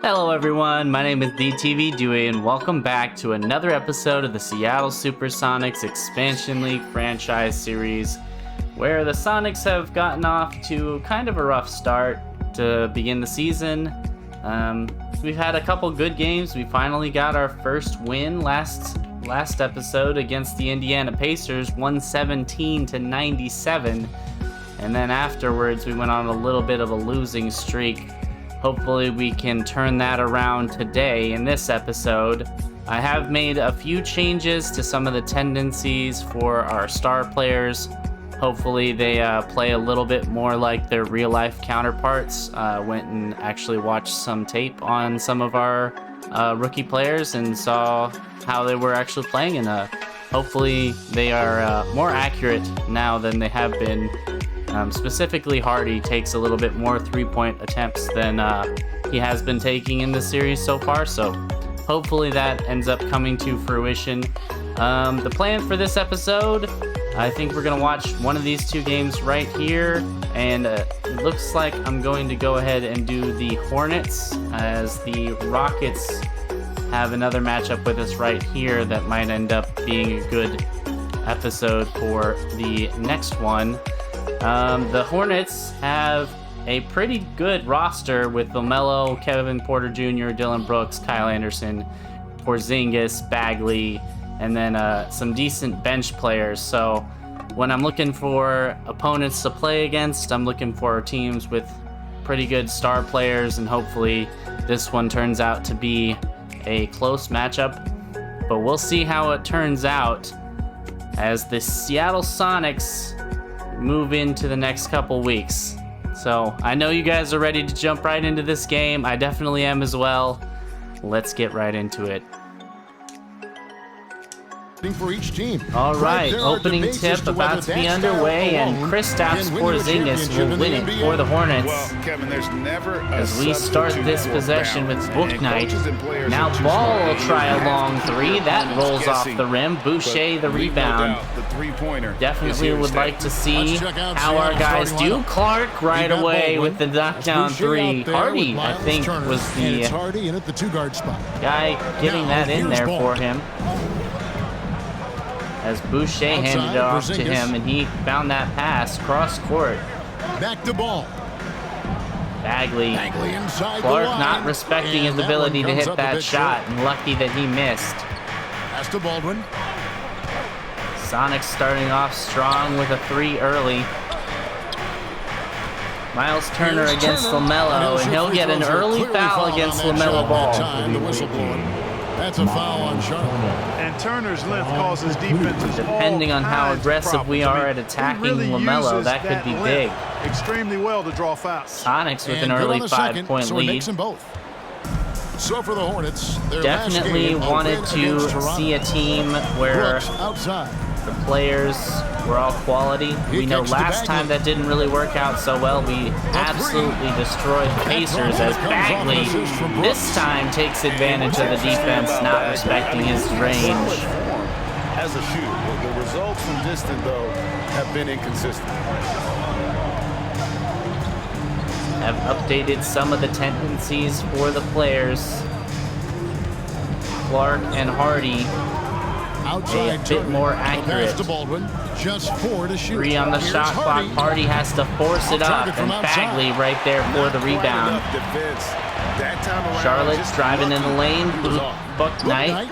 Hello everyone, my name is DTV Dewey and welcome back to another episode of the Seattle Supersonics Expansion League franchise series, where the Sonics have gotten off to kind of a rough start to begin the season. We've had a couple good games. We finally got our first win last episode against the Indiana Pacers, 117-97, and then afterwards we went on a little bit of a losing streak. Hopefully we can turn that around today in this episode. I have made a few changes to some of the tendencies for our star players. Hopefully they play a little bit more like their real life counterparts. Went and actually watched some tape on some of our rookie players and saw how they were actually playing, and hopefully they are more accurate now than they have been. Specifically, Hardy takes a little bit more three-point attempts than he has been taking in the series so far, so hopefully that ends up coming to fruition. The plan for this episode, I think we're going to watch one of these two games right here, and it looks like I'm going to go ahead and do the Hornets, as the Rockets have another matchup with us right here that might end up being a good episode for the next one. The Hornets have a pretty good roster with LaMelo, Kevin Porter Jr., Dylan Brooks, Kyle Anderson, Porzingis, Bagley, and then some decent bench players. So when I'm looking for opponents to play against, I'm looking for teams with pretty good star players, and hopefully this one turns out to be a close matchup. But we'll see how it turns out as the Seattle Sonics move into the next couple weeks. So I know you guys are ready to jump right into this game. I definitely am as well. Let's get right into it. For each team. All right, opening tip about to be underway, and Kristaps Porzingis will win it for the Hornets. Well, Kevin, there's never as we start this possession with Book Knight. Now Ball will try a long three. That rolls off the rim. Boucher the rebound. Definitely would like to see how our guys do. Clark right away with the knockdown three. Hardy, I think, was the guy getting that in there for him, as Boucher handed it off to him, and he found that pass cross court. Back to Ball. Bagley inside Clark not respecting his ability to hit that shot, and lucky that he missed. Pass to Baldwin. Sonics starting off strong with a three early. Miles Turner against LaMelo, and he'll get an early foul against LaMelo Ball. That's a foul on Charlotte. And Turner's length causes defenses. Depending on how aggressive we are at attacking LaMelo, that could be big. Extremely well to draw fouls. Sonics with an early 5-point lead. So for the Hornets, definitely wanted to see a team where the players were all quality. We know last time that didn't really work out so well. We absolutely destroyed the Pacers, as Bagley this time takes advantage of the defense, not respecting his range. As a shooter, the results from distance, though, have been inconsistent. Have updated some of the tendencies for the players. Clark and Hardy a bit more accurate. Just 4 to shoot. 3 on the shot clock. Hardy has to force it up, and Bagley right there for the rebound. Charlotte's driving in the lane. Book Knight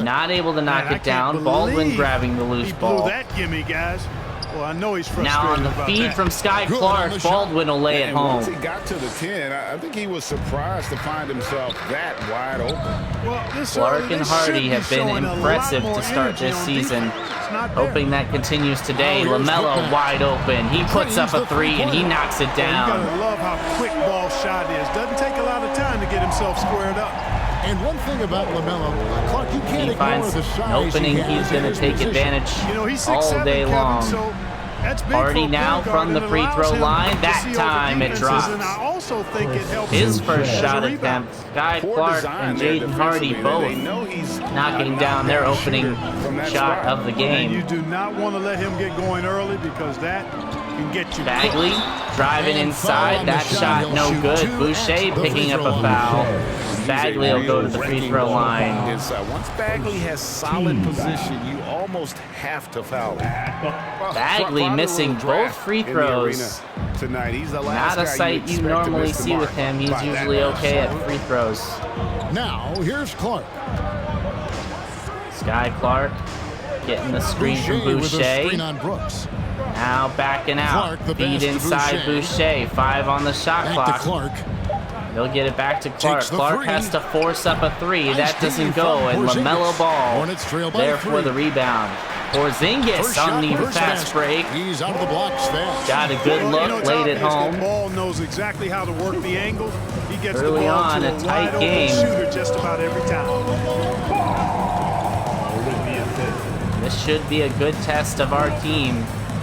not able to knock it down. Baldwin grabbing the loose ball. That gimme, guys. Well, I know he's frustrated. Now on the feed from Skyy Clark, Baldwin will lay it home. Once he got to the 10, I think he was surprised to find himself that wide open. Well, Clark and Hardy have been impressive to start this season. Hoping that continues today. LaMelo wide open. He puts up a three and he knocks it down. You gotta love how quick ball shot is. Doesn't take a lot of time to get himself squared up. And one thing about LaMelo, Clark, you can't ignore the size. An opening, he's going to take advantage all day long. Hardy now from the free throw line. That time it drops. His first shot attempt. Skyy Clark and Jaden Hardy both knocking down their opening shot of the game. You do not want to let him get going early, because that can get you. Bagley driving inside. That shot no good. Boucher picking up a foul. Bagley will go to the free throw line. Once Bagley has solid position, you almost have to foul him. Bagley missing both free throws. Tonight, he's the last Not a sight you normally see with him. He's usually okay at free throws. Now, here's Clark. Skyy Clark getting the screen from With a Boucher. screen on Brooks. Now backing out. Clark, the Feed pass to inside Boucher. 5 on the shot Back clock. to Clark. They'll get it back to Clark. Takes the Clark three. has to force up a 3. Nice That doesn't D go. from And Porzingis. LaMelo Ball Hornets trail by there for 3. the rebound. Porzingis First on shot, the first fast basket. break. He's out of the blocks fast. Got a good look late at home. Ball knows exactly how to work the angle. He gets Early the ball on, to a tight wide open game. shooter just about every time. This should be a good test of our team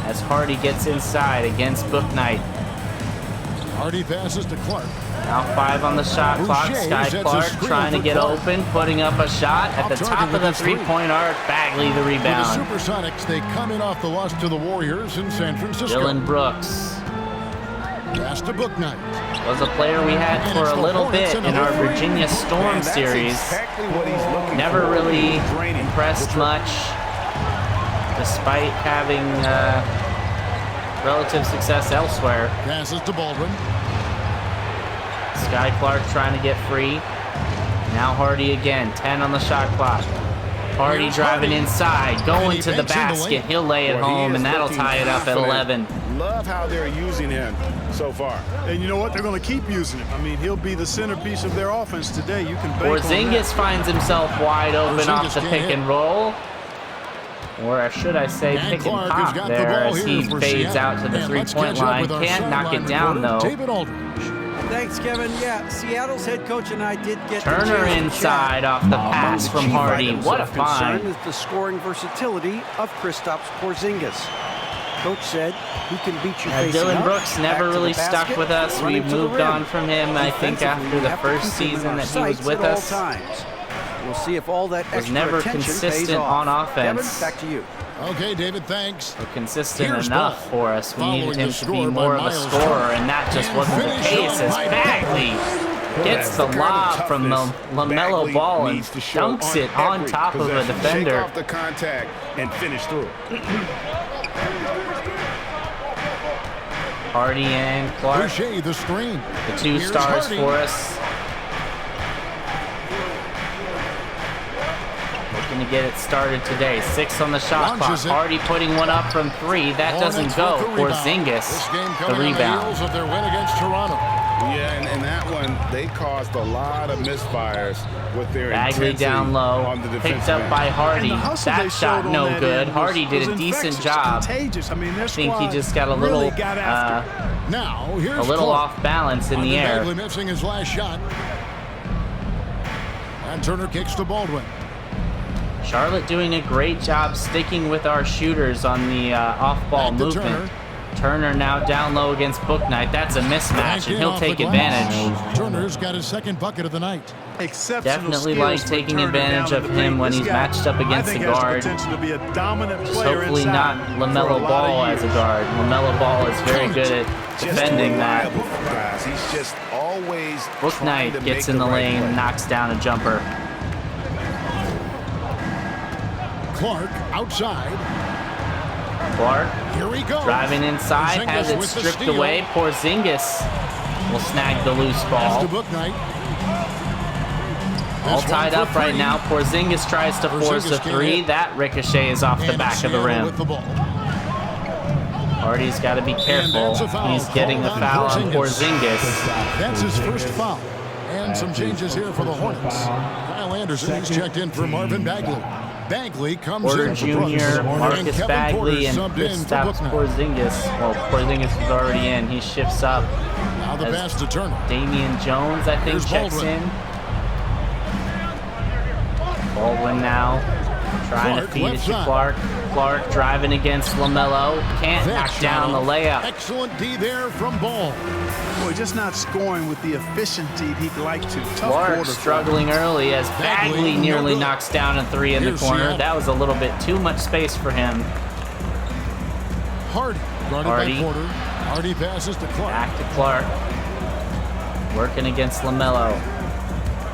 as Hardy gets inside against Booknight. Hardy passes to Clark. Now 5 on the shot clock. Boucher Skyy sets a Clark screen trying to for get Clark. open, putting up a shot at the Off top target of the with his three. three-point arc. Bagley the For the rebound. Supersonics, they come in off the loss to the Warriors in San Francisco. Dylan Brooks Pass to Booknight. was a player we had And for it's a the little Hornets bit in in the our lead. Virginia Storm That's series. exactly what he's looking Never for. really Draining. impressed much, despite having relative success elsewhere. Passes to Baldwin. Skyy Clark trying to get free. Now Hardy again, 10 on the shot clock. Hardy Here's driving Hardy. inside, And going he to the banks in the basket. lane. He'll lay it Boy, he home, is and that'll looking tie it up at confident. 11. Love how they're using him so far. And you know what? They're going to keep using him. I mean, he'll be the centerpiece of their offense today. You can bank on Porzingis that. finds himself wide open off Porzingis the can't pick hit. and roll. Or should I say And pick Clark and has pop got the there ball as here he for fades Seattle. out to the And let's three-point catch up line. with our Can't knock sideline it down, reporter, though. David Aldridge. Thanks, Kevin. Yeah, Seattle's head coach and I did get Turner the chance to inside chat. off the pass The from chief Hardy. items What a of concern find. is the scoring versatility of Kristaps Porzingis. Coach said he can beat you facing Dylan up, Brooks back never to the really stuck basket, with us. We running to the moved rim. on from him, I think, Defensively, after we the have to first keep him in season our that he was sights with at all us. times. We'll see if all that Was extra never attention pays consistent off. on offense. Kevin, back to you. Okay, David, thanks. But consistent Here's enough ball. for us. We Following needed the him to be score by more of a Miles scorer, Turner. and that just And wasn't the finished case off as by Bagley gets the That's kind of lob from toughness LaMelo Bagley Ball and needs to show dunks it on every top of a possession. defender. Shake off the contact and finish through. Hardy and Clark, Boucher, the screen. the two Here's stars Hardy. for us. Looking to get it started today. 6 on the shot clock. Launches it. Hardy putting one up from 3. That doesn't Hornets go. with the rebound. Porzingis, This game the coming on the rebound. heels of their win against Toronto. Yeah, and that one, they caused a lot of misfires with their Bagley intensity down low, on the picked defensive up end. by Hardy. And the hustle That they shot showed on no that good. end Hardy did was a decent infectious, job. contagious. I mean, their I think he squad just got a really little, got after it. Now, here's a little Clark. off balance in the air. Bagley missing his last shot. And Turner kicks to Baldwin. Charlotte doing a great job sticking with our shooters on the off-ball Back to movement. Turner now down low against Booknight. That's a mismatch, Back and in he'll off the take glass. advantage. Turner's got his second bucket of the night. Exceptional Definitely skills like for taking Turner advantage down of to the him paint. when This he's guy, matched up against I think the has guard. potential to be a dominant Just player hopefully inside not for a LaMelo lot Ball of as a years. guard. LaMelo Ball is very good at defending that. Reliable, guys. He's just always trying to Booknight gets make in the right lane, play. knocks down a jumper. Clark outside. Clark Here we go. driving inside, Porzingis has it with the stripped steal. away. Porzingis will snag the loose Pass ball. to Booknight. All This tied one up for right three. now. Porzingis tries to force Porzingis a can't 3. hit. That ricochet is off the And back of the Seattle rim. with the ball. Hardy's got to be careful. that's a foul He's getting the called on foul on Porzingis. Porzingis. That's his first foul. And some changes here for the Hornets. Kyle Anderson has checked in for Marvin Bagley. Bagley comes Porter in for Brooks. Jr., And Marcus Kevin Bagley, and Porter subbed in for Kristaps Booknight. Porzingis. Well, Porzingis is already in. He shifts up. Now the as pass to Turner. Damian Jones, I think, Here's checks Baldwin. in. Baldwin now trying Clark to feed it left to side. Clark. Clark driving against LaMelo. Can't That knock down the shot. layup. Excellent D there from Ball. Boy, just not scoring with the efficiency he'd like to. Tough Clark quarter. struggling early as Bagley, Bagley no nearly good. knocks down a 3 in the Here's corner. Seattle. That was a little bit too much space for him. Hardy Guarded by Porter. Hardy passes to Clark. Back to Clark. Working against LaMelo.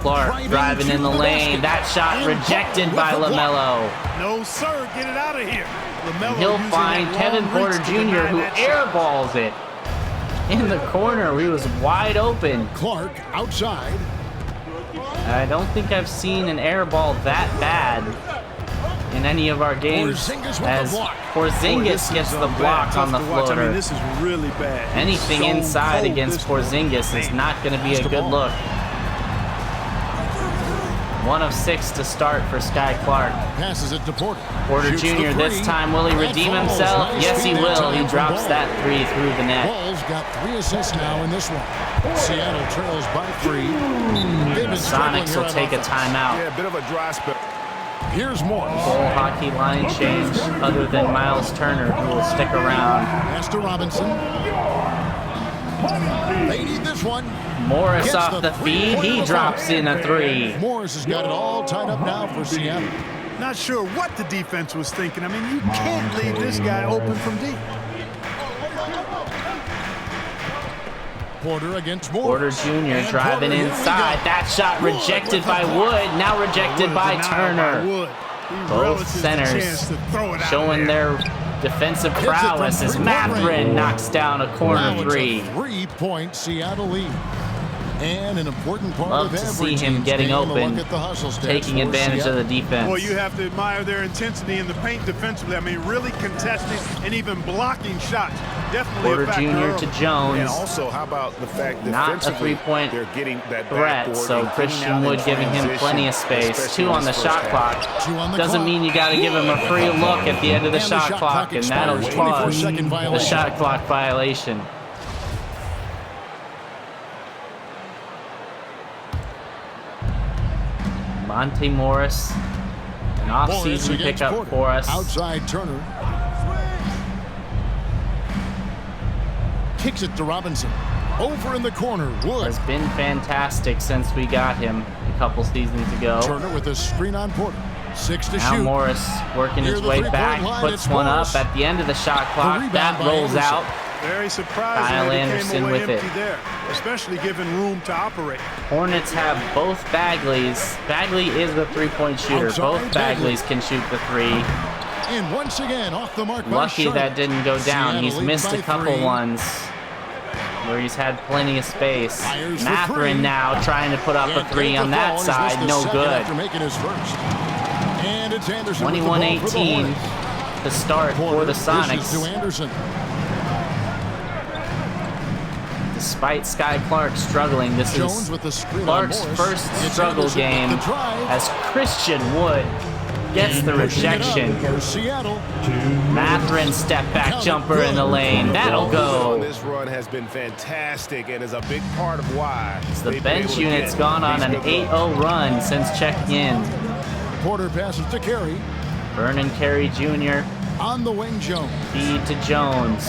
Clark driving in the lane. That shot rejected by LaMelo. No, sir. Get it out of here. LaMelo He'll using find that Kevin long Porter reach to Jr., deny who that shot. airballs it in the corner. He was wide open. Clark outside. I don't think I've seen an airball that bad in any of our games, Porzingis with the as block. Porzingis gets the block on the Tough to watch. I floater. mean, this is really bad. Anything So inside cold, against this one. Porzingis is not going to be a good look. 1 of 6 to start for Skyy Clark. Passes it to Porter. Porter Shoots the Jr. this three. time, will he That redeem falls. himself? Nice Yes, he feed that will. time He from drops Ball. that 3 through the net. Ball's got 3 assists now in this one. Seattle trails by 3. They've been struggling Sonics here will on take a offense. timeout. Yeah, a bit of a dry spell. Here's Morris. Full hockey line change other than Miles Turner, who will stick around. Pass to Robinson. They need this one. Morris Gets off the feed. He drops in a 3. Morris has got it all tied up now for Seattle. Not sure what the defense was thinking. I mean, you can't leave this guy open from deep. Porter against Porter Morris. Jr. And driving Porter, here we inside. go. That shot Wood rejected with by the block. Wood. Now rejected by Turner. Both centers showing their defensive Hits it prowess from as three-point Mathurin range. knocks down a Now corner it's 3. a 3-point Seattle lead. And an important part Love of to every see him team's getting game, a look open, at the hustle stats taking for advantage of the Seattle. defense. Well, you have to admire their intensity in the paint defensively. I mean, really contesting and even blocking shots. Definitely Porter a factor Jr. early. to Jones. And also, how about the fact that Not a defensively, three-point they're getting that threat, backboard so and getting Christian out in Wood giving him transition, plenty of space. especially 2 on in the this shot first clock. half. 2 on the Doesn't clock. mean you got to give him a free look at the end of the And shot clock, and that'll expires. cause 24-second the violation. shot clock violation. Monte Morris, an Morris off-season against pickup Porter. for us. Outside Turner. Kicks it to Robinson. Over in the corner. Wood. Has been fantastic since we got him a couple seasons ago. Turner with a screen on Porter. 6 to Now shoot. Morris working Near his the way three-point back, line, puts it's one Morris. up at the end of the shot clock. rebound That by rolls Anderson. out. Very surprising Kyle that he Anderson came away with empty it. there, especially given room to operate. Hornets have both Bagleys. Bagley is the 3-point shooter. Outside Both Bagley. Bagleys can shoot the 3. And once again, off the mark by Lucky Sharp. that didn't go down. Seattle He's leads missed by a couple 3. ones where he's had plenty of space. Fires for Mathurin 3. now trying to put up a Can't 3 get on the that ball. He's side. missed the No second good. After making his first. And it's Anderson with the ball for the 21-18 Hornets. to start for Porter the dishes to Sonics. Anderson. Despite Skyy Clark struggling, this Jones is with the screen on Clark's Morris. first It's struggle Anderson with game the drive. as Christian Wood gets the Pushing it up rejection. for Seattle. Mathurin step back jumper in the lane. That'll go. This run has been fantastic and is a big part of why The they've been bench able to unit's get gone on these an big 8-0 run since checking in. Porter passes to Carey. Vernon Carey Jr. On the wing, Jones. feed to Jones.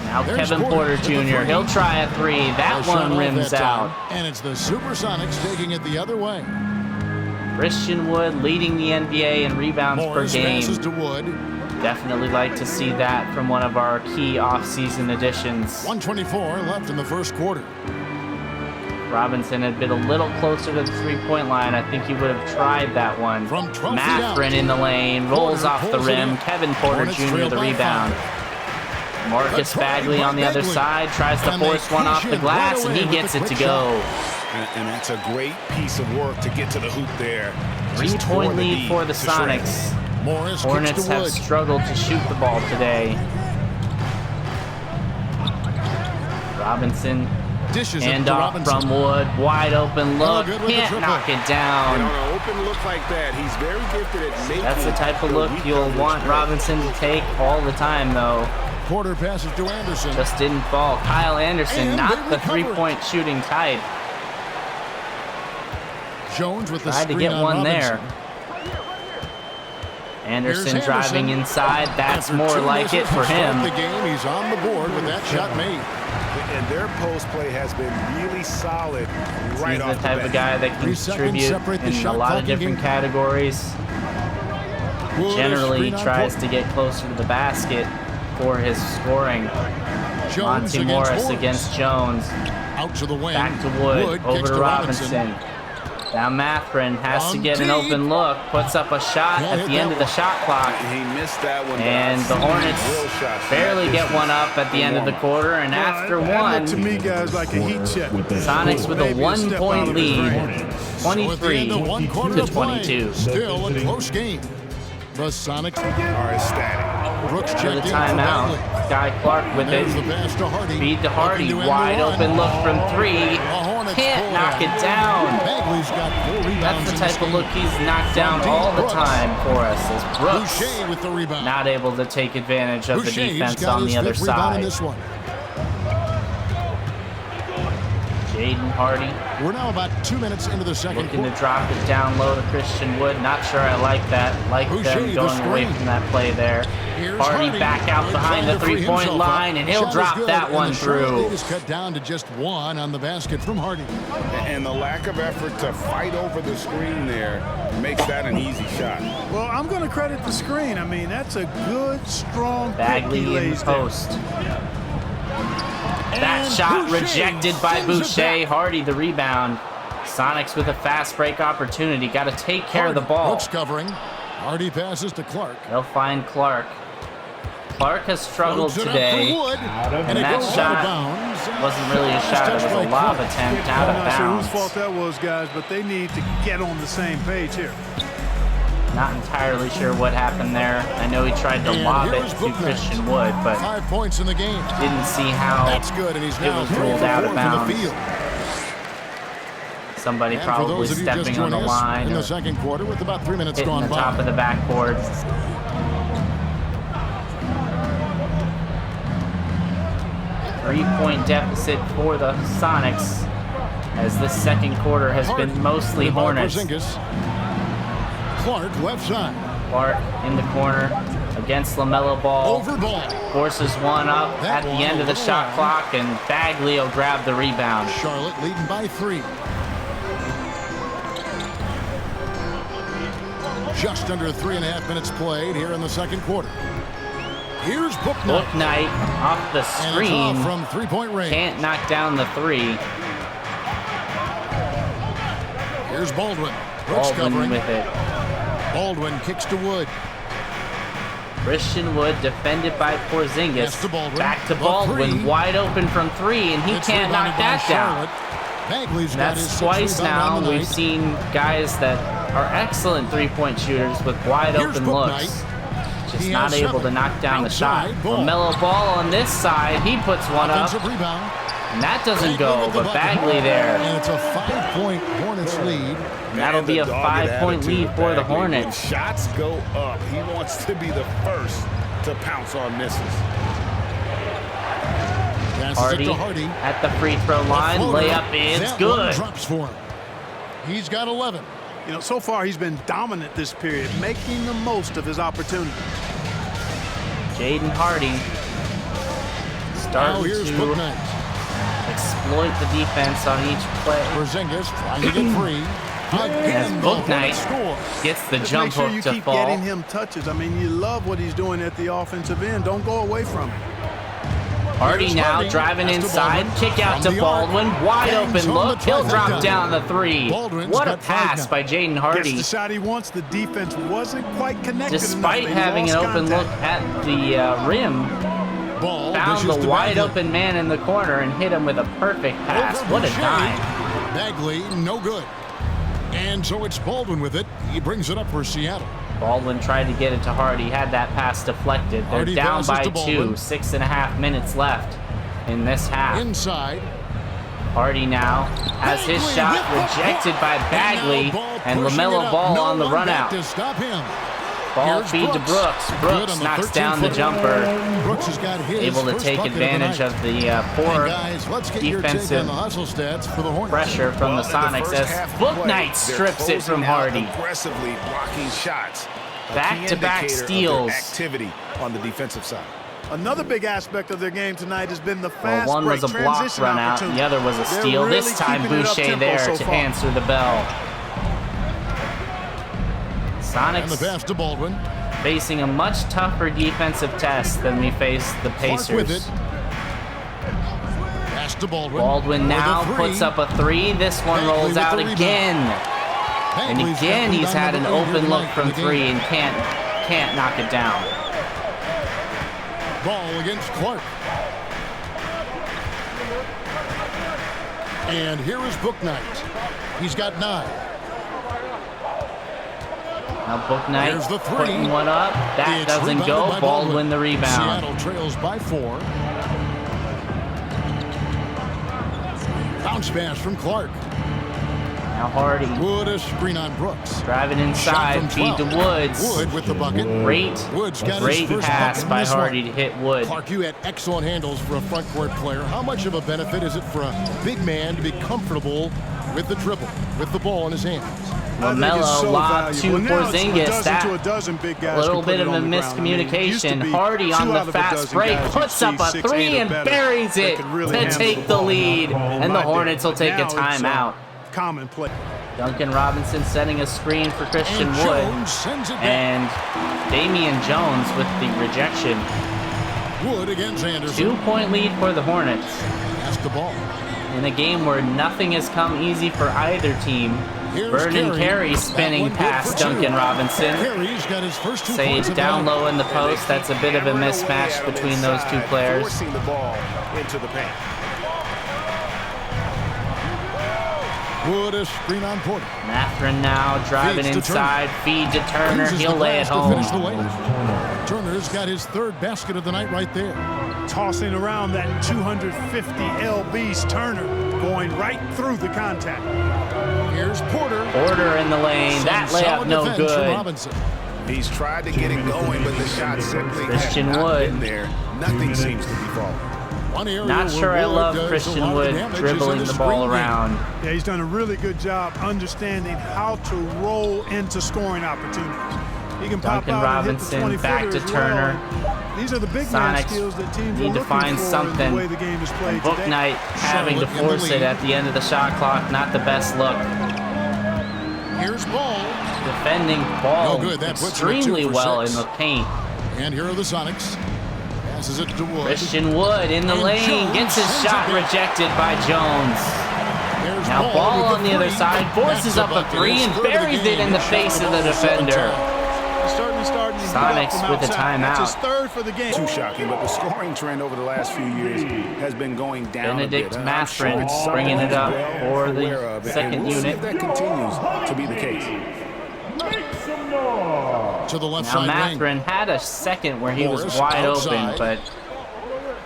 Now There's Kevin Porter with the Jr. three. He'll try a 3. That A shot one off rims that time. out. And it's the Supersonics taking it the other way. Christian Wood leading the NBA in rebounds Morris per game. passes to Wood. Definitely like to see that from one of our key off-season additions. 1:24 left in the first quarter. Robinson had been a little closer to the three-point line. I think he would have tried that one. From 12 feet Mathurin out. in the lane, rolls Porter off the pulls it rim. in. Kevin Porter Hornets Jr. trail the by rebound. 5. Marcus The try Bagley by on the other Bagley. side tries to And they force one off cash the in glass, right and he away gets with it the to quick go. And that's a great piece of work to get to the hoop there. Just 3-point toward the lead D for the to shreds. Sonics. Morris Hornets kicks to have Wood. struggled to shoot the ball today. Robinson, Dishes it hand to off Robinson. from Wood. Wide open look. good with the Can't triple. knock it And down. on an open look like that, he's very gifted at making. That's the type of the look weak you'll coverage want play. Robinson to take all the time, though. Porter passes to Anderson. Just didn't fall. Kyle Anderson, And not they the recover. three-point shooting type. Jones with the Tried to screen get on one Robinson. there. Anderson Here's driving Anderson. inside. That's After more 2 like it misses for to start him. The game, he's on the board with that shot made. And their post play has been really solid right He's the off the type bat. of guy that 3 can seconds contribute separate the in a shot lot clock of and different game. categories. Wood, a Generally screen on tries to Porter. get closer to the basket. for his scoring. Jones Monty Morris against Jones. Out to the wing. Back to Wood. Over kicks to Robinson. Now Matherin has to get an open look. Puts up a shot at the end of the shot clock. He missed that one. And the Hornets barely get one up at the end of the quarter. And after one, to me, guys, like a heat check. Sonics with a 1-point lead, 23 to 22. Still a close game. The Sonics are ecstatic. Brooks For the checked in timeout, for Bagley. Skyy Clark with There's the it. pass to Hardy. Feed to Hardy, Looking to end wide the run. open look from three. The Hornets Can't pull knock it it down. Bagley's got 4 rebounds. That's the in type this of look game. he's knocked down all the time for us. As Brooks Boucher with the rebound. not able to take advantage of the Boucher's defense got on his the other 5th rebound in side. this one. Jaden Hardy We're now about 2 minutes into the second looking to quarter. drop it down low to Christian Wood. Not sure I like that. Like Boucher, them the going away screen. from that play there. Here's Hardy Hardy. back out Good behind the trying to free three-point himself line, up. and he'll Shot is drop good, that and one the shot lead through. is cut down to just 1 on the basket from Hardy. And the lack of effort to fight over the screen there makes that an easy shot. Well, I'm going to credit the screen. I mean, that's a good, strong pick he Bagley in lays there. post. That And shot Boucher rejected by sends it Boucher. back. Hardy the rebound. Sonics with a fast break opportunity. Got to take care of the ball. Brooks covering. Hardy passes to Clark. They'll find Clark. Clark has struggled Floats it up today, for Wood, and it that goes out shot of bounds. wasn't really a shot. It was a lob attempt out I'm of not sure whose bounds. fault that was, guys, but they need to get on the same page here. Not entirely sure what happened there. I know he tried to And lob it here's to Booknight. Christian Wood, but 5 points in the game. didn't see how That's good, and he's it now was 3 ruled for out 4 of from the bounds. field. Somebody And for probably those of you just stepping on joining the us line in or the second quarter with about 3 minutes hitting gone the by. top of the backboard. 3-point deficit for the Sonics, as this second quarter has Hardy been mostly with the ball, Hornets. Porzingis. Clark left side. Clark in the corner against LaMelo Ball. Over ball. Forces one up That at the one end of the a little shot long. clock, and Bagley will grab the rebound. Charlotte leading by 3. Just under 3.5 minutes played here in the second quarter. Here's Booknight. Booknight off the And it's screen. off from 3-point range. Can't knock down the three. Here's Baldwin. Brooks Baldwin covering. with it. Baldwin kicks to Wood. Christian Wood defended by Porzingis. Yes, to Baldwin. Back to The Baldwin, three. wide open from three, and he It's can't rebounded knock by that down. Charlotte. Bagley's And got his that's 6th twice rebound now. on the We've night. seen guys that are excellent three-point shooters with wide Here's open Booknight. looks. Just He not has able 7. to knock down the shot. Outside ball. LaMelo Ball on this side, he puts one up, Offensive rebound. and that doesn't Bagley go, with the but bucket. Bagley there. And it's a 5-point Hornets lead. And that'll be a The dogged 5-point attitude lead of for the Bagley. When Hornets. shots go up, he wants to be the first to pounce on misses. Passes it Hardy to Hardy. at the free throw line, Floater. layup is That one good. drops for him. He's got 11. You know, so far he's been dominant this period, making the most of his opportunity. Jaden Hardy Now starting here's to Booknight. exploit the defense on each play. Porzingis trying to get free. As Again, the Booknight Hornets score. gets the Just jump make sure hook you to keep fall. getting him touches. I mean, you love what he's doing at the offensive end. Don't go away from him. Hardy Here's now Hardy. driving Pass to inside, Baldwin. kick out From to the arc. Baldwin, wide Bangs open on look, the he'll drop trifecta. down the three. Baldwin's What a got 5 pass now. by Jaden Gets Hardy. the shot he wants. The defense wasn't quite connected Despite enough. They having an lost open look contact. at the rim, Ball found dishes the to wide Bagley. open man in the corner and hit him with a perfect pass. Over What a Boucher. dime. Bagley, no good. And so it's Baldwin with it. He brings it up for Seattle. Baldwin tried to get it to Hardy, had that pass deflected. They're Hardy down passes by to 2, Baldwin. 6.5 minutes left in this half. Inside. Hardy now has his Bagley shot with the rejected block. by And Bagley, now Ball and pushing it LaMelo up. Ball No on the one run back out. to stop him. Ball Here's feed to Brooks. Good Brooks on the knocks down the 13-footer. jumper, Brooks has got his able to first take bucket advantage of of the night. the And poor guys, let's get your take defensive on the hustle stats for the Hornets. pressure from Well, the in the Sonics first as half of play, Booknight they're strips it from closing out Hardy. aggressively blocking shots. A key Back-to-back indicator of their steals. activity on the defensive side. Another big aspect of their game tonight has been the Well, fast one break was a block transition run out, and opportunity. the other was a They're steal. really This time keeping it Boucher up-tempo there so to far. answer the bell. And the Sonics pass to Baldwin. facing a much tougher defensive test than we faced the Clark with it. Pacers. Pass to Baldwin. Baldwin For the now three. puts up a 3. This one Bagley rolls with out the rebound. again. And Bagley's again, got he's had an rebound number 8 open look here from tonight in the 3 game. and can't knock it down. Ball against Clark. And here is Booknight. He's got 9. Now Booknight There's the 3. putting one up. That It's doesn't rebounded go. by Baldwin the rebound. Seattle trails by 4. Bounce pass from Clark. Now Hardy Wood a screen on Brooks. driving Shot inside, from feed to 12. Woods. Wood with the bucket. Wood's got his Great first pass bucket in by this Hardy one. to hit Wood. Clark, you had excellent handles for a front court player. How much of a benefit is it for a big man to be comfortable with the dribble, with the ball in his hands? LaMelo lob to Porzingis. That to a dozen big guys little can put bit it of a on the ground. I mean, it used to miscommunication. be Hardy on 2 the out of a fast dozen break guys puts you'd up a see 6, 3 8 or and better buries that it could really to handle take the ball lead. on And the my day. Hornets will But take a now it's, timeout. Commonplace. Duncan Robinson setting a screen for Christian And Wood. Jones sends it back. And Damian Jones with the rejection. Wood against Anderson. 2-point lead for the Hornets. Pass the ball. In a game where nothing has come easy for either team. Here's Vernon Carey. Carey That spinning one good past for 2. Duncan Robinson. Carey's got his first 2 Say points of the down night. low in the post. That's a bit of a mismatch between those two players. Forcing the ball into the paint. Wood a screen on Porter. Mathurin now driving Feeds to inside. Feed to Turner. Uses He'll the lay it glass to finish the home. layup. Turner's got his 3rd basket of the night right there. Tossing around that 250 lbs. Turner going right through the contact. Here's Porter. Porter in the lane. That Some layup solid no defense from good. Robinson. He's tried to get it going, but the shot simply Christian has not Wood. been there. Nothing seems to be falling. One area Not where sure I Wood love does a Christian lot of Wood damage is in dribbling the ball screen game. around. Yeah, he's done a really good job understanding how to roll into scoring opportunities. He can pop Duncan out and hit the Robinson 20-footer back to as well. Turner. These are the big man Sonics skills that teams need are to looking find for something. in the way the game is played today. Booknight having to Charlotte in the force it lead. at the end of the shot clock. Not the best look. Here's Ball. Defending Ball No good. That puts him at 2 extremely for well 6. in the paint. And here are the Sonics. Passes it to Wood. Christian Wood in the And lane Jones gets his sends shot it back. rejected by Jones. There's Now Ball with on the other three. side forces That's up a bucket. 3 It's and third of the buries it game. in the He's face shot of the ball 7 defender. times. He's certainly starting to get Sonics up from with a outside. That's his timeout. 3rd for the game. Too shocking, but the scoring trend over the last few years has been going down Benedict a bit. I'm sure Mathurin it's something bringing it up he's for well the aware of, and second we'll see unit. if that continues to be the case. To the left Now side lane. Mathurin had a second where he was Morris wide outside. open, but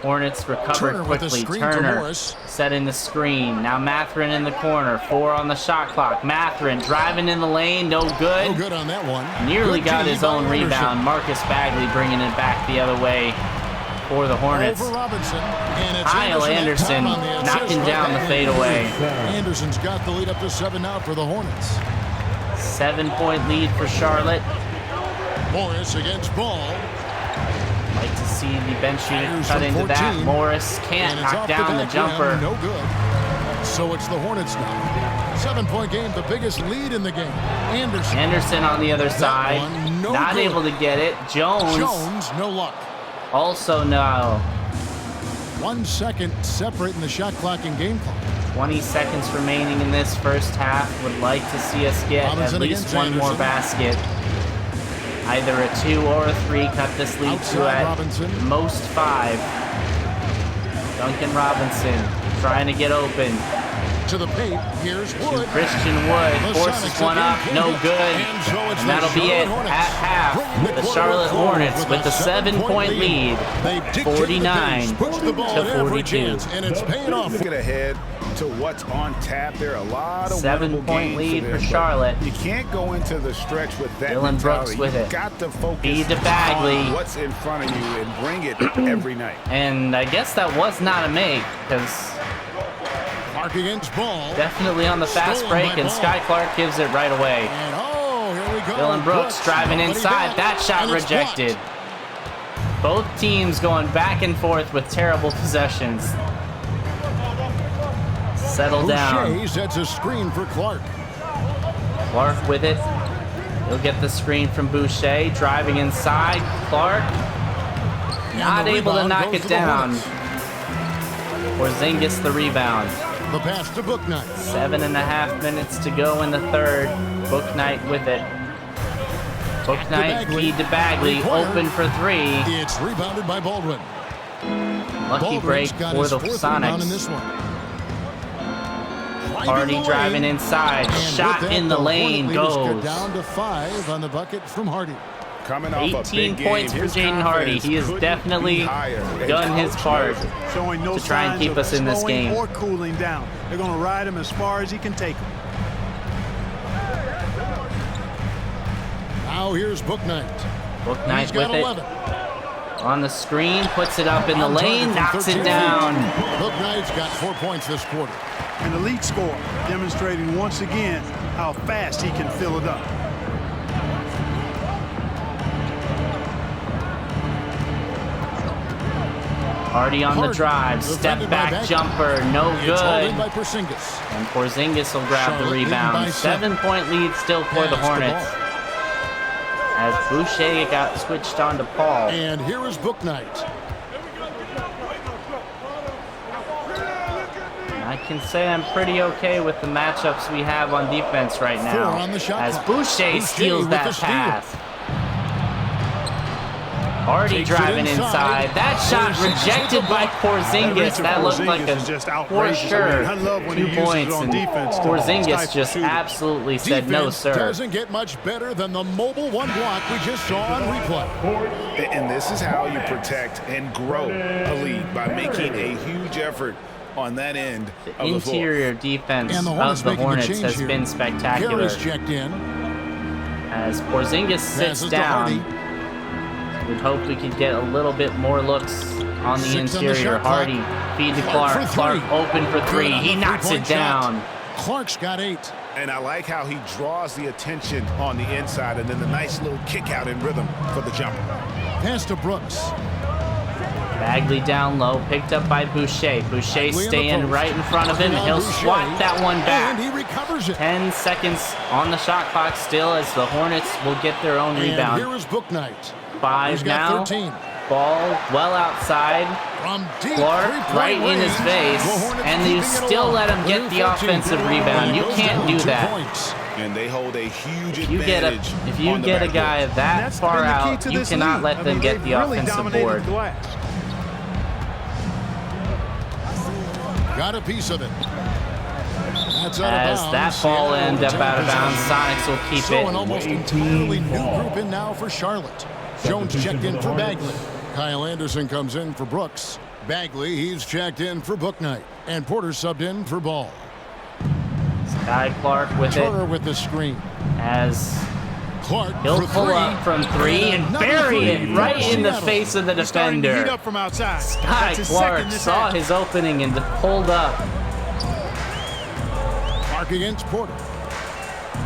Hornets recovered Turner with the quickly. screen for Turner Morris. setting the screen. Now Mathurin in the corner. 4 on the shot clock. Mathurin driving in the lane. No good. No good on that one. Nearly Good got D his by own Anderson. rebound. Marcus Bagley bringing it back the other way for the Hornets. Over Robinson. And it's Kyle Anderson on the assist knocking right down the there. fadeaway. Anderson's got the lead up to 7 now for the Hornets. 7-point lead for Charlotte. Morris against Ball. Like to see the bench unit Fires cut from into that. 14. Morris can't And it's knock off down the back rim. jumper. No good. So it's the Hornets now. 7-point game, the biggest lead in the game. Anderson. Anderson on the other side. one, no Not good. able to get it. Jones, no luck. Also no. 1 second separating the shot clock and game clock. 20 seconds remaining in this first half. Would like to see us get Robinson at least against one more Anderson. basket. Either a 2 or a 3. Cut this lead to Outside at Robinson. most 5. Duncan Robinson trying to get open. To the paint, here's To Wood. Christian Wood. The Forces Sonics one again up. can't No hit. good. And so it's And the that'll be it Charlotte at Hornets. half. Bringing The quarter Charlotte forward Hornets with a 7-point lead. They dictate the 49 pace, push the ball to at every 42. chance, and it's paying off. Look ahead to what's on tap. There are a lot of 7-point winnable games lead to for this, but Charlotte. You can't go into the stretch with that Dylan Brooks mentality. with You've it. got to focus Feed to Bagley. on what's in front of you and bring it every night. And I guess that was not a make, because Clark against Ball. definitely on the fast Stolen break, by and Ball. Skyy Clark gives it right away. And oh, here we go. Dylan Brooks driving nobody inside. back, That shot and it's rejected. Both teams going back and forth with terrible possessions. Settle blocked. down. Boucher sets a screen for Clark. Clark with it. He'll get the screen from Boucher, driving inside. Clark, not able to knock it down. Porzingis the rebound. The pass to Bouknight. 7.5 minutes to go in the third. Bouknight with it. Bouknight feed to Bagley, open for three. It's rebounded by Baldwin. Lucky break for the Sonics. In this one. Hardy driving inside. Shot in the lane goes. Down to 5 on the bucket from Hardy. Coming off 18 points for Jaden Hardy. He has definitely done his part Showing no to try and signs keep of us in this slowing game. or cooling down. They're going to ride him as far as he can take him. Now here's Bouknight. Bouknight with it. 11. On the screen, puts it up in the lane, knocks it down. Bouknight's got 4 points this quarter. An elite score, demonstrating once again how fast he can fill it up. Hardy on the drive, step back jumper, no good. By Porzingis. And Porzingis will grab the Charlotte leading by rebound. 7. 7-point lead still for the Hornets. As Boucher got switched on to Paul. And here is Bouknight. I can say I'm pretty okay with the matchups we have on defense right now. 4 on the shot As clock. Boucher steals with that the steal. pass. Hardy Takes it driving inside. That shot rejected by Porzingis. That looked like a for sure I love when 2 he uses points. it on And defense to Porzingis stifle just shooters. absolutely said no, Defense sir. doesn't get much better than the mobile one block we just saw on replay. And this is how you protect and grow a lead, by making a huge effort on that end The of the floor. interior defense And the of the making a Hornets change has here. been spectacular. Harris checked in. As Porzingis sits Passes to down, Hardy. we'd hope we could get a little bit more looks on the 6 on the interior. shot clock. Hardy feed to Clark Clark. for Clark three. open for three. Good on He the knocks it 3-point shot. down. Clark's got 8. And I like how he draws the attention on the inside, and then the nice little kick out in rhythm for the jumper. Pass to Brooks. Bagley down low, picked up by Boucher. Boucher Bagley in the staying post. right in front of him. Now He'll Boucher. swat that one back. And he recovers it. 10 seconds on the shot clock still, as the Hornets will get their own And rebound. here is Bouknight. 5 He's got now. 13. Ball well outside. From deep Clark three-point right in his range, face, the Hornets and you keeping it still alive. let him get the 14. offensive rebound. You He goes can't down do 2 that. points. And they hold a huge If you get advantage. if you on the get a back guy end. that That's far been the key out, to you this cannot lead. let I them mean, get they've the really offensive dominated board. the glass. Got a piece of it. That's out As of bounds. that ball Seattle end up out of bounds, possession. Sonics will keep So an it. almost entirely new group in now for Charlotte. Jones checked in for Bagley. Kyle Anderson comes in for Brooks. Bagley, he's checked in for Bouknight. And Porter subbed in for Ball. Skyy Clark with Turner it with the screen. as Clark he'll for pull 3. up from 3 and another bury three it for right in the Seattle. face of the He's starting to heat defender. up from outside. Skyy That's his Clark second this saw half. his opening and pulled up. Clark against Porter.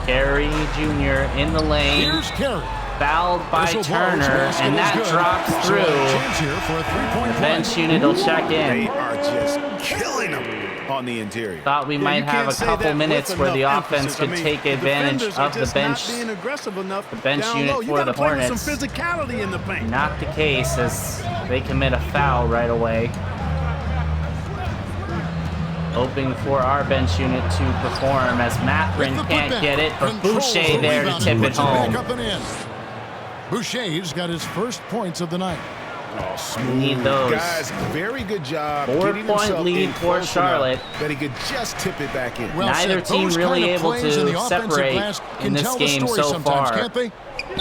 Carey Jr. in the lane, Here's Carey. fouled by Whistle blows, Turner, basket and is that good. drops So a through. chance here for a three-point play. Bench unit will check They in. are just killing them on the interior. Thought we Yeah, might you have can't a say couple that minutes with where the enough offense emphasis. could I mean, take the advantage defenders are of the just bench. not being aggressive enough bench down unit low. You for gotta the play with Hornets. some physicality in the paint. Not the case, as they commit a foul right away. Hoping for our bench unit to perform, as Matherin With the can't putback. get it, but Controls Boucher the there to rebound tip and it puts back home. up and in. Boucher's got his first points of the night. Oh, smooth. Need those. Guys, very good job. 4-point getting himself lead in for close enough Charlotte. that he could just tip it back in. Well Neither said. team Those really kind of able plays in to the offensive separate glass in can this tell game the story so sometimes, far. can't they?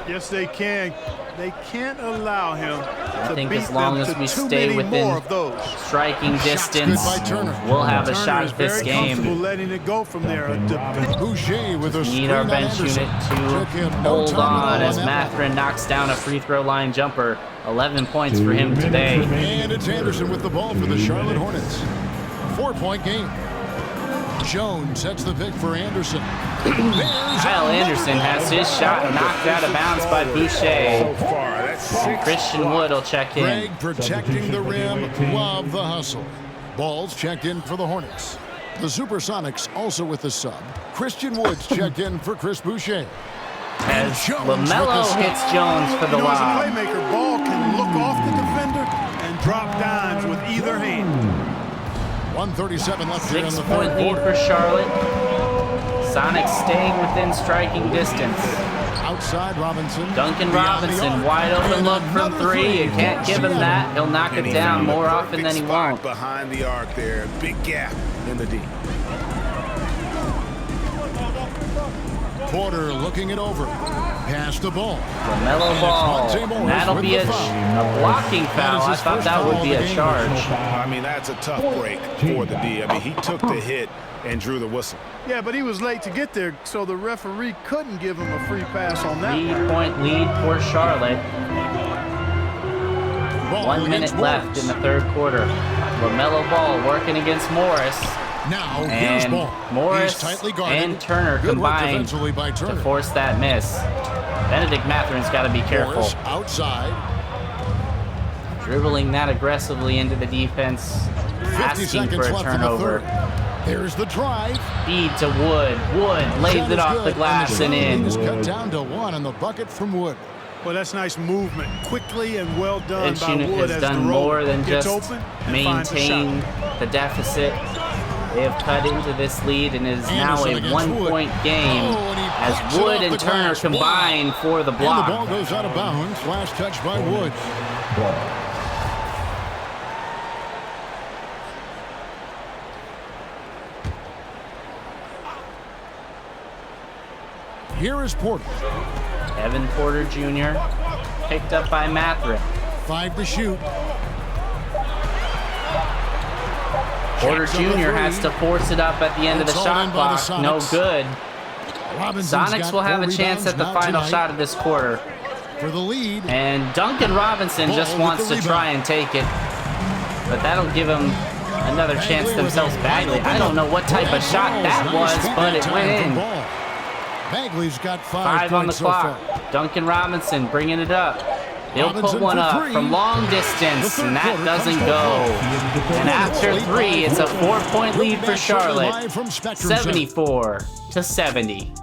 Yes, they can. They can't allow him to think beat as long them as to we too stay many within more of those. striking distance, good by Turner. we'll have a Turner shot is at this very comfortable game. letting it go from there. Boucher with a screen Need our on bench Anderson. unit Took to him no hold time at all on as that one. Matherin knocks down a free throw line jumper. 11 points for him today. And it's Anderson with the ball for the Charlotte Hornets. 4-point game. Jones sets the pick for Anderson. Kyle Anderson has his shot knocked out of bounds by So Boucher. far, that's 6 Christian Wood will check in. Greg protecting the rim. Love the hustle. Balls checked in for the Hornets. The Supersonics also with the sub. Christian Woods checked in for Chris Boucher. As Jones with the LaMelo stop. hits Jones for the You know, as a lob. playmaker, ball can look off the defender and drop dimes with either hand. 1:37 left here in the 6-point third lead quarter. for Charlotte. Sonics staying within striking distance. Outside Robinson. Duncan Beyond the Robinson, arc. wide open And look from another three. You can't give him Seattle. that. He'll knock And it he down found the more often perfect than he spot won't. behind the arc there. Big gap in the D. Porter looking it over. Pass the ball. LaMelo Ball. Monte Morris That'll with be the a foul. blocking foul. is I his thought first that foul would of be the a game. charge. I mean, that's a tough break for the D. I mean, he took the hit and drew the whistle. Yeah, but he was late to get there, so the referee couldn't give him a free pass on that. 3-point lead for Charlotte. Ball 1 minute against left Morris. in the third quarter. LaMelo Ball working against Morris. Now here's And ball. Morris He's tightly guarded. and Turner Good work combined defensively by to Turner. force that miss. Benedict Matherin's got to be careful. Morris outside. Dribbling that aggressively into the defense. 50 Asking seconds for a left turnover. in the third. There's the drive. Feed to Wood. Wood lays Shot it is off good, the glass and lead in. is cut down to 1 on the bucket from Wood. Well, that's nice movement. Quickly and well done Bench by unit Wood has as done the roller more than gets just open and finds a maintain shot. the deficit. They have cut into this lead and it is now Anderson a against 1-point Wood. game Oh, and he as plucks it Wood off and the Turner glass. combine for the And the ball block. goes out of bounds. Last touch by Wood. Here is Porter. Evan Porter Jr. picked up by Matherin. 5 to shoot. Porter Checks on the Jr. three. has to force it up at the end of the It's all shot in by the clock. No Sonics. good. Robinson's Sonics got will have 4 a chance rebounds at the now final tonight shot of this quarter. for the lead. And Duncan Robinson Ball just with wants the to try rebound. and take it. But that'll give him another chance Bagley with themselves. a Bagley, wide I don't know what type of open shot ball. that Nice was, feed but that it time went from in. Ball. Bagley's got 5 on the points so clock. far. Duncan Robinson bringing it up. He'll Robinson put one for up three. from long The distance, third and that quarter doesn't comes to a go. close. And after 3, it's a 4-point lead for Back Charlotte. live from Spectrum Center. 74-70.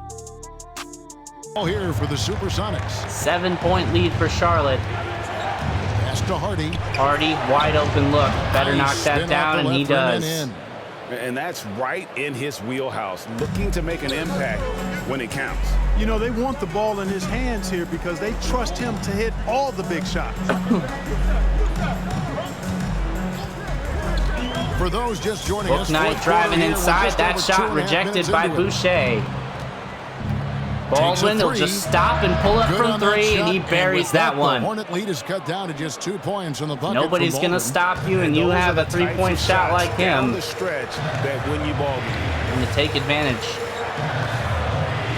Ball here for the Supersonics. 7-point lead for Charlotte. Pass to Hardy. Hardy, wide open look. Better knock Nice that spin down, off the and he left rim does. and in. And that's right in his wheelhouse, looking to make an impact when it counts. You know, they want the ball in his hands here because they trust him to hit all the big shots. For those just joining us, Bouknight fourth driving quarter here, we're inside. just That over shot 2.5 rejected minutes by into it. Boucher. Baldwin will three. just stop and pull up Good from on that 3, and shot, he buries with that The one. Hornet lead is cut down to just 2 points on the bucket. Nobody's from going to Baldwin. stop you, and you Those have are a the types of 3-point shot shots like down him. the stretch that win you ball games. And to take advantage.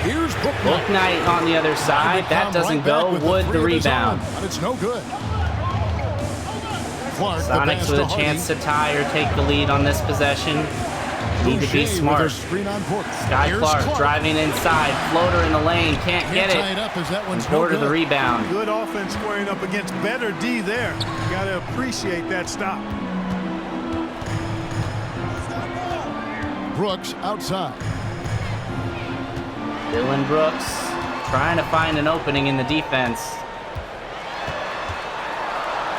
Here's Bouknight. Bouknight on the other side. That doesn't Right back go. with Wood three the of his rebound. own, but it's no good. Clark, the Sonics pass with to a Hardy. chance to tie or take the lead on this possession. Need to be Boucher with a smart. screen on Porter. Skyy Here's Clark driving inside. Floater in the lane. Can't get Tie it. it up as that one's no Porter good. the rebound. Good offense squaring up against better D there. You got to appreciate that stop. Brooks outside. Dylan Brooks trying to find an opening in the defense.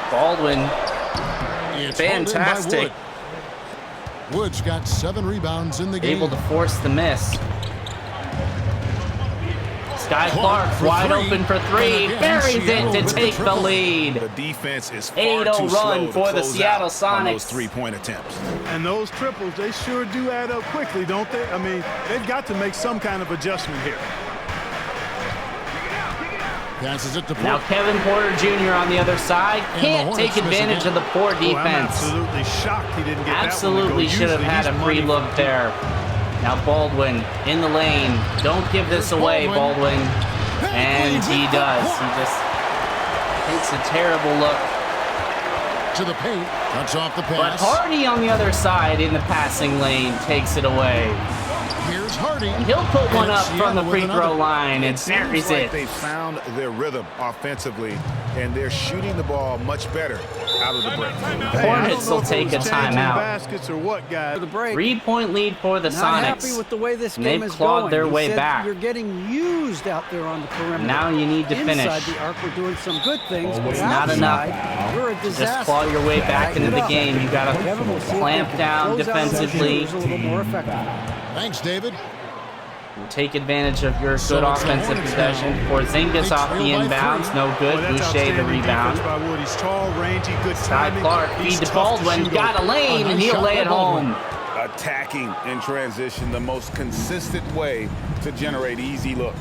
Baldwin, It's hauled in by fantastic. Wood. Wood's got 7 rebounds in the game. Able to force the miss. Skyy Clark for wide three. open for 3. And again, Buries Seattle it to with the take the triple. lead. The defense is far 8-0 too run slow to for the close Seattle out on those Sonics. three-point attempts. And those triples, they sure do add up quickly, don't they? I mean, they've got to make some kind of adjustment here. Passes it to Now Porter. Kevin Porter Jr. on the other side. And the Can't Hornets take miss advantage again. of the poor Oh, I'm defense. absolutely shocked he didn't get Absolutely that one. should have had a free look there. Now Baldwin in the lane. Don't give this Here's away, Baldwin. Baldwin. And he does. He just takes a terrible look. To the paint. Cuts off the But pass. Hardy on the other side in the passing lane takes it away. Here's Hardy. He'll put one And up from the Seattle free with throw another. line and Seems buries like it. they found their rhythm offensively, and they're shooting the ball much better out of the break. Hornets will take a timeout. Baskets or what, guys? The break. 3-point lead for the Not happy Sonics. with the way this And game they've is clawed going. their He way said, back. You're getting used out there on the perimeter. Now you need to finish. Inside the arc, we're doing some good things, but It's not outside, enough. we're a disaster. Just claw your way back into the game. You got Kevin will see to if clamp they can down close out those defensively. shooters a little more effectively. Thanks, David. Take advantage of your So good it's the offensive Hornets possession. now. Porzingis They off the trail by inbounds. 3. No good. Well, that's Boucher the outstanding rebound. defense by Wood. He's tall, rangy, good Skyy timing. Clark He's feed to tough to Baldwin. shoot Got a over. lane, and he'll lay it home. Attacking in transition, the most consistent way to generate easy looks.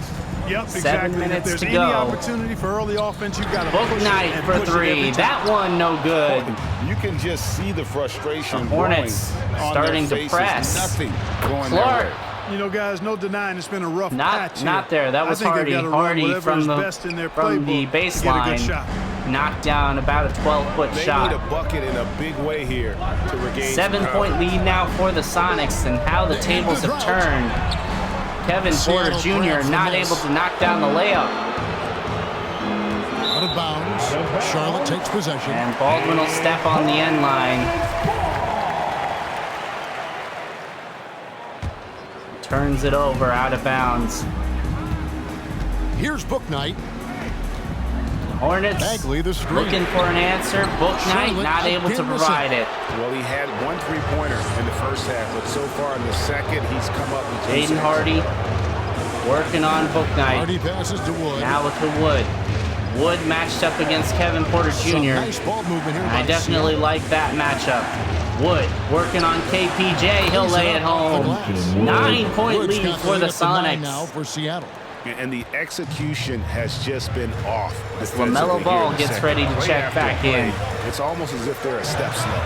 Yep, 7 exactly. minutes If there's to any go. opportunity for early offense, you've got to Book push it night and for push it every 3. time. That one no good. You can just see the frustration The Hornets growing on starting their to faces. press. Nothing going Clark. their way. You know, guys, no denying it's been a rough patch here. Not there. That was I think Hardy. they've got to run Hardy whatever from is the best in their from the playbook to get a good baseline shot. knocked down about a 12-foot They shot. need a bucket in a big way here to regain 7-point lead now for the Sonics, and how the tables have turned. Kevin Porter Seattle Jr. grabs the not miss. able to knock down the layup, Out of bounds. Charlotte takes possession. and Baldwin will step on the end line. Turns it over out of bounds. Here's Book Night. Hornets Bagley, the screen. looking for an answer. Book Night Charlotte not able to again missing. provide it. Well, he had 1 3-pointer in the first half, but so far in the second, he's come up with 2 Jaden sets. Hardy working on Book Night. Hardy passes to Wood. Now with the Wood. Wood matched up against Kevin Porter Some Jr. nice ball movement here. I by definitely Seattle. like that matchup. Wood working on KPJ. He'll He's lay up it off the home. glass. 9-point Wood's lead got for the lead up to 9 Sonics. now for Seattle. And the execution has just been off. As defensively LaMelo here Ball in the gets second. ready to Play check after back play, in. It's almost as if they're a step slow.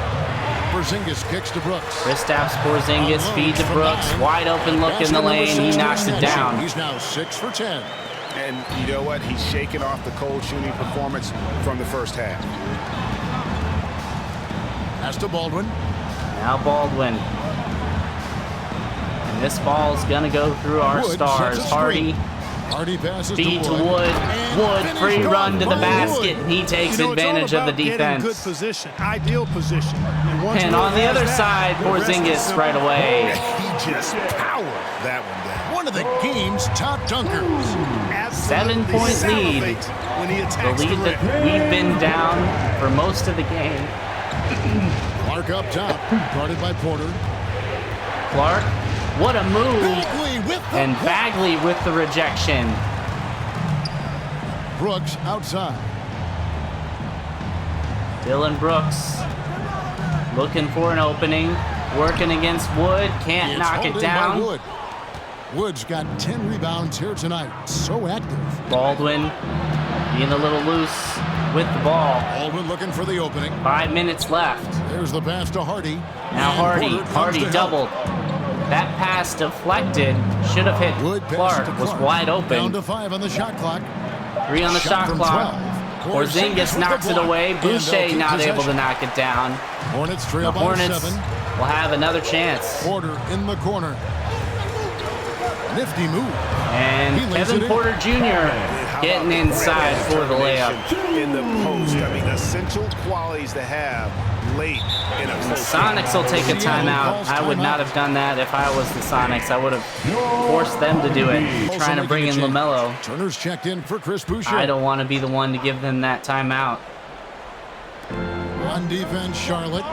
Porzingis kicks to Brooks. Kristaps Porzingis Unloads feed to from Brooks. 9. Wide open look in Basket the number lane. He 16 knocks it connection. down. He's now 6 for 10. And you know what? He's shaking off the cold shooting performance from the first half. Pass to Baldwin. Now Baldwin. And this ball's going to go through our Wood stars. sets a Hardy screen. Hardy passes feed to to Wood. And Wood finish free good run to the by basket. Wood. And he takes You know, it's all advantage of the about getting good defense. position, ideal position. And, once And Wood on the has other that, side, the rest is Porzingis simple. right away. He just powered that one down. One of the game's top dunkers. Absolutely 7-point lead. salivates when he The attacks lead the that rim. we've been down for most of the game. Clark up top. Guarded by Porter. Clark, what a move. Bagley with the And block. Bagley with the rejection. Brooks outside. Dylan Brooks looking for an opening. Working against Wood. Can't It's knock it holding down. by Wood. Wood's got 10 rebounds here tonight. So active. Baldwin being a little loose with the ball. Baldwin looking for the opening. 5 minutes left. There's the pass to Hardy. Now And Hardy. Porter comes Hardy to help. doubled. That pass deflected. Should have hit Wood passes Clark. to Was wide Down open. to 5 on the shot clock. 3 on the shot from clock. 12. Porzingis with knocks the it block. away. And they'll Boucher keep not able to possession. knock it down. Hornets The trail by Hornets 7. will have another chance. Porter in the corner. Nifty move. And He lays Kevin it in. Porter Jr. How getting about inside for the layup. determination in the post? I mean, essential qualities to have late in a close Sonics will take a Seattle timeout. calls I would not timeout. have done that if I was the Sonics. I would have forced them to do it. Also Trying to making bring a in change. LaMelo. Turner's checked in for Chris Boucher. I don't want to be the one to give them that timeout. On defense, Charlotte.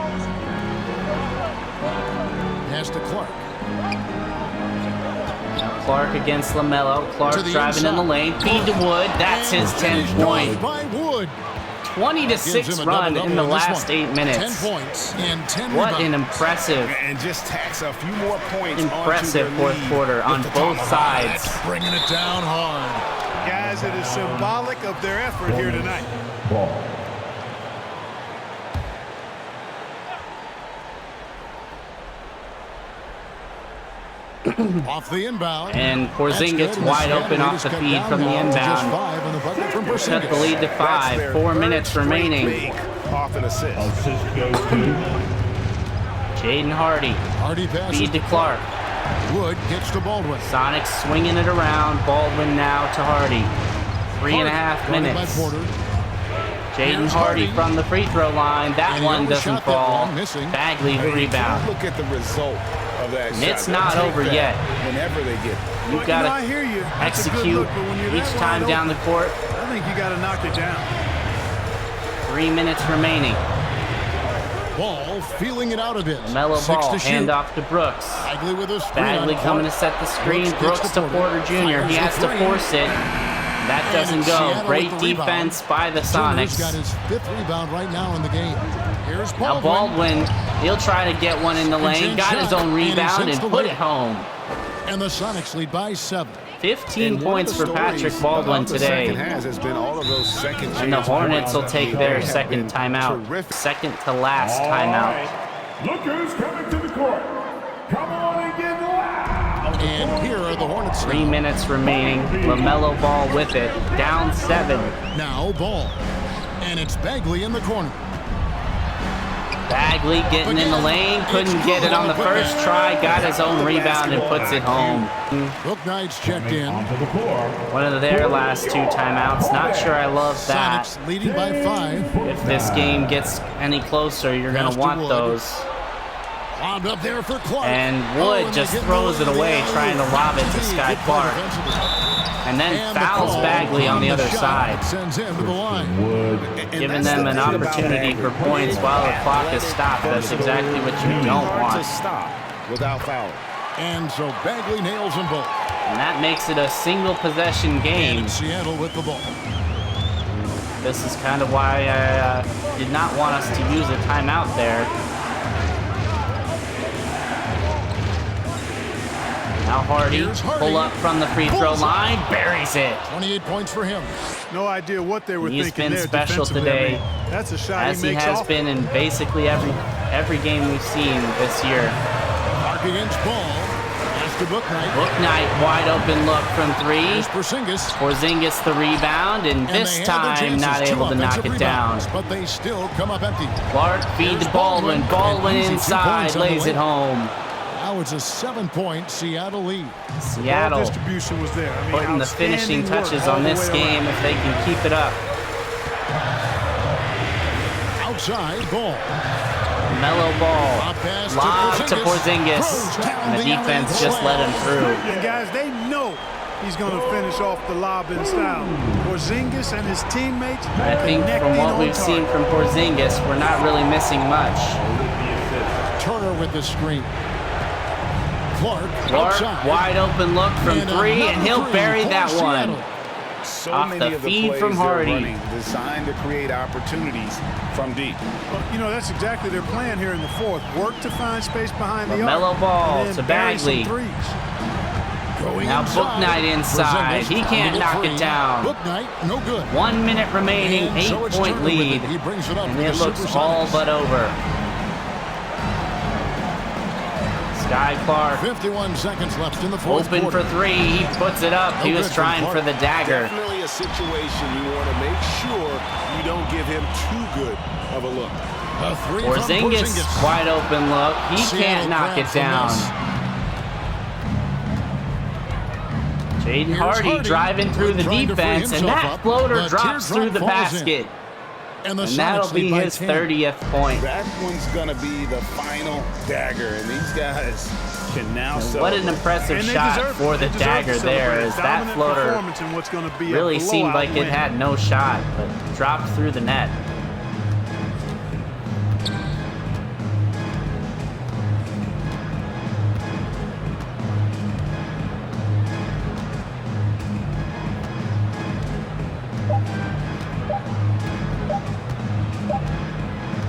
Pass to Clark. Clark against LaMelo. Clark To the driving in the inside. lane. Feed to Wood. That's And his 10th finished point. off by Wood. 20-6 Gives him a run double-double in the on this last one. 8 minutes. 10 points and 10 What an rebounds. impressive, and just tacks a few more points impressive onto fourth their lead quarter with on the both top. sides. That's bringing it down hard. Guys, it is symbolic of their effort here tonight. Off the inbound. And That's Porzingis good, and wide the open off the Seattle feed cut from the down now to just inbound. 5 on the bucket from Cut the Porzingis. lead to That's 5. their 4 third minutes straight remaining. big off an assist. Jaden Hardy. Hardy passes Feed to Clark. Wood gets to Baldwin. Sonics swinging it around. Baldwin now to Hardy. 3.5 Guarded by minutes. Porter. Jaden Hardy from the free throw line. That And he one overshot doesn't that fall. one, missing. Bagley the rebound. Look at the result of that And shot. it's They'll not take over that yet. Whenever they get it. You've Well, got I to hear you. That's a good execute look, but when you're each that time wide down the open, court. I think you got to knock it down. 3 minutes remaining. Ball feeling it out a bit. Mellow 6 ball, to shoot. hand off to Brooks. Bagley with a screen Bagley on coming to Clark. set the screen. Brooks Brooks gets to to Porter Jr. He Fires has the to three. force it. That And doesn't it's go. Seattle Great with the rebound. defense by the Junior's Sonics. got his 5th rebound right now in the game. Here's Now Baldwin, he'll try to get one in the lane. Got his own rebound and put it home. And the Sonics lead by 7. 15 points for Patrick Baldwin today. Has been all of those second And the Hornets will chances. take They their have second been timeout. terrific. Second to last timeout. Look who's coming to the court. Come on and get loud. And here are the Hornets. 3 minutes remaining. LaMelo Ball with it. Down 7. Now Ball. And it's Bagley in the corner. Bagley getting in the lane. Couldn't get it on the first try. Got his own rebound and puts it home. Bouknight's checked in. Onto the floor. One of their last 2 timeouts. Not sure I love that. Sonics leading by 5. If this game gets any closer, you're going to want those. Lobbed up there for Clark. And Wood and just they get throws it the away, alley-oop. trying to lob it to Good Skyy play Clark. defensively. And then And the fouls call Bagley on the other shot side, sends him to the line. Wood. giving them an opportunity for points while the clock is stopped. That's exactly what you don't Hard want. to stop without fouling. And so Bagley nails them both. And that makes it a single possession And game. it's Seattle with the ball. This is kind of why I did not want us to use a timeout there. Now Hardy, Here's Hardy. pull up from the free throw line, buries it. 28 points for him. No idea what they were He's thinking been there special defensively. I today, mean, that's a shot as he he makes has off. been in basically every game we've seen this year. Clark against Ball. Pass to Bouknight. Bouknight, wide open look from 3. Here's Porzingis. Porzingis the rebound, and And this they had their time chances, not 2 able to knock offensive it down. rebounds, But they still come up empty. Clark feed to Baldwin. Baldwin An easy 2 inside, points on the lays way. it home. Now it's a 7-point Seattle lead. Ball Seattle distribution was there. I mean, putting the finishing outstanding work touches all on the this way game around. if they can keep it up. Outside Ball. Mellow ball. Drop pass Lob to Porzingis. Throws down And the defense alley just let him through. And guys, they know he's going to finish off the lob in style. Porzingis and his teammates I think from what we've seen from Porzingis, we're not really missing much. Turner with the screen. Clark outside. Wide open look from And 3, and another he'll 3 bury for that one. Seattle. So Off many the of the feed plays from they're Hardy. running designed to create opportunities from deep. Well, you know, that's exactly their plan here in the 4th. Work to find space behind the arc. LaMelo Ball and then to bury some Bagley. threes. Going Now inside. Bouknight inside. Porzingis He can't on the knock it three. down. Bouknight, no good. 1 minute remaining, And so it's 8-point Turner with lead. it. He brings it up And for it the looks Supersonics. all but over. Skyy Clark 51 seconds left in the 4th open quarter. for 3. He puts it up. He No was good from trying Clark. for the dagger. Definitely a situation you want to make sure you don't give him too good of a look. A 3 from Porzingis, wide open look. He Seattle can't knock it grabs from down. this. Jaden Here's Hardy driving through the Trying to free defense, and himself that up. floater The drops teardrop through the falls in. basket. And, the And that'll Sonics be lead by his 10. 30th point. That one's going to be the final dagger, and these guys can now What celebrate. an impressive And they shot deserve it. for the They deserve to dagger celebrate there, a as that dominant floater performance in what's going to be a really seemed blowout like it win. had no shot, but dropped through the net.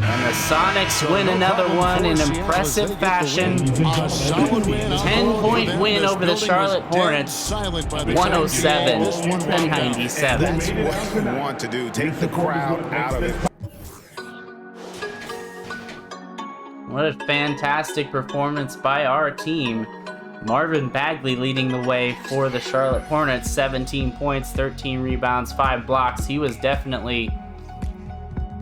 And the Sonics win another one in impressive fashion. A solid win. 10-point win over the Charlotte Hornets. 107 to 97. That's what you want to do. Take the crowd out of it. What a fantastic performance by our team. Marvin Bagley leading the way for the Charlotte Hornets. 17 points, 13 rebounds, 5 blocks. He was definitely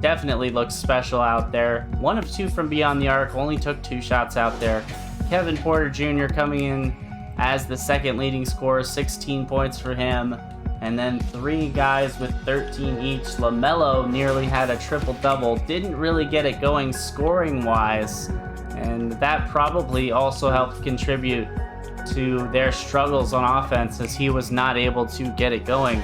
looked special out there. 1 of 2 from beyond the arc, only took 2 shots out there. Kevin Porter Jr. coming in as the second leading scorer, 16 points for him. and then 3 guys with 13 each. LaMelo nearly had a triple-double. Didn't really get it going scoring-wise, and that probably also helped contribute to their struggles on offense, as he was not able to get it going.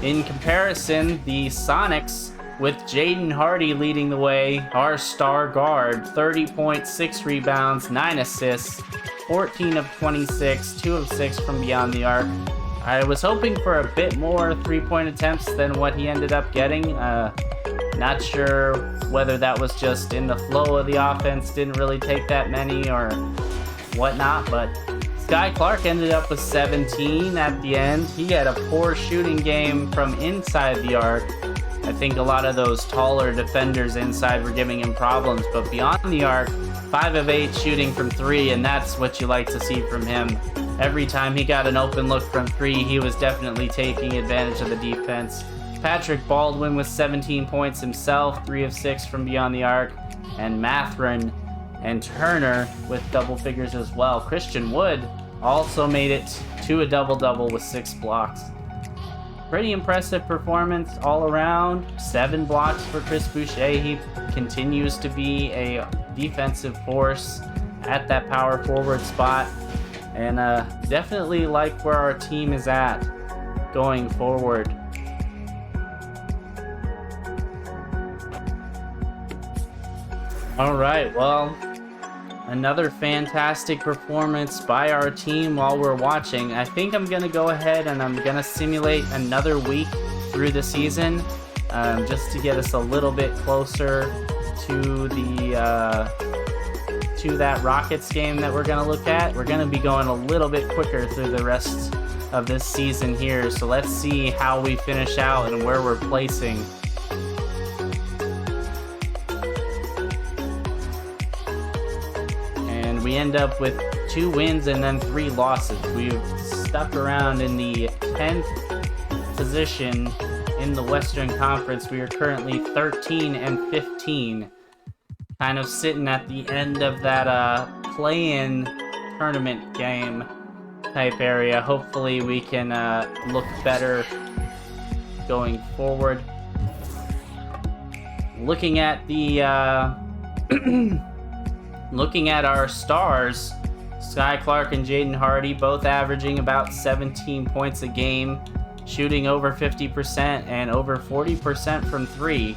In comparison, the Sonics, with Jaden Hardy leading the way, our star guard, 30 points, 6 rebounds, 9 assists, 14 of 26, 2 of 6 from beyond the arc. I was hoping for a bit more 3-point attempts than what he ended up getting. Not sure whether that was just in the flow of the offense, didn't really take that many or whatnot, but Skyy Clark ended up with 17 at the end. He had a poor shooting game from inside the arc. I think a lot of those taller defenders inside were giving him problems, but beyond the arc, 5 of 8 shooting from 3, and that's what you like to see from him. Every time he got an open look from 3, he was definitely taking advantage of the defense. Patrick Baldwin with 17 points himself, 3 of 6 from beyond the arc, and Mathurin and Turner with double figures as well. Christian Wood also made it to a double-double with 6 blocks. Pretty impressive performance all around. 7 blocks for Chris Boucher. He continues to be a defensive force at that power forward spot, and definitely like where our team is at going forward. All right, well, another fantastic performance by our team while we're watching. I think I'm going to go ahead and I'm going to simulate another week through the season, just to get us a little bit closer to that Rockets game that we're going to look at. We're going to be going a little bit quicker through the rest of this season here, so let's see how we finish out and where we're placing. We end up with 2 wins and then 3 losses. We've stuck around in the 10th position in the Western Conference. We are currently 13 and 15, kind of sitting at the end of that play-in tournament game type area. Hopefully we can look better going forward. Looking at the looking at our stars, Skyy Clark and Jaden Hardy both averaging about 17 points a game, shooting over 50% and over 40% from 3.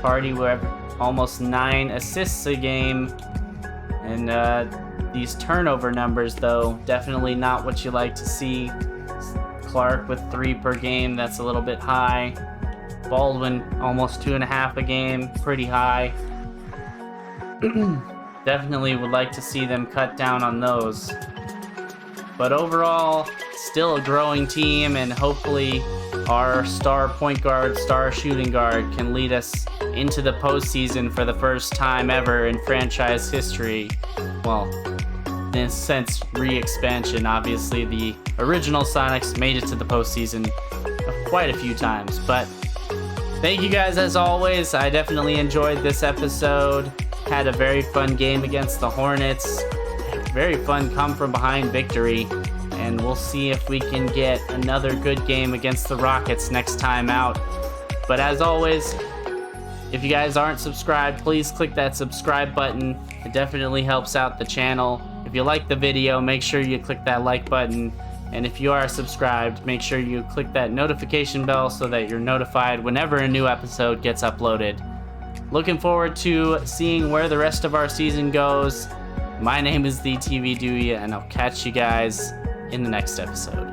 Hardy with almost 9 assists a game, and these turnover numbers, though, definitely not what you like to see. Clark with 3 per game, that's a little bit high. Baldwin almost 2.5 a game, pretty high. Definitely would like to see them cut down on those. But overall, still a growing team, and hopefully our star point guard, star shooting guard can lead us into the postseason for the first time ever in franchise history. Well, in a sense, re-expansion. Obviously, the original Sonics made it to the postseason quite a few times. But thank you guys as always. I definitely enjoyed this episode. Had a very fun game against the Hornets. Very fun come from behind victory. And we'll see if we can get another good game against the Rockets next time out. But as always, if you guys aren't subscribed, please click that subscribe button. It definitely helps out the channel. If you like the video, make sure you click that like button. And if you are subscribed, make sure you click that notification bell so that you're notified whenever a new episode gets uploaded. Looking forward to seeing where the rest of our season goes. My name is the TV Dewey, and I'll catch you guys in the next episode.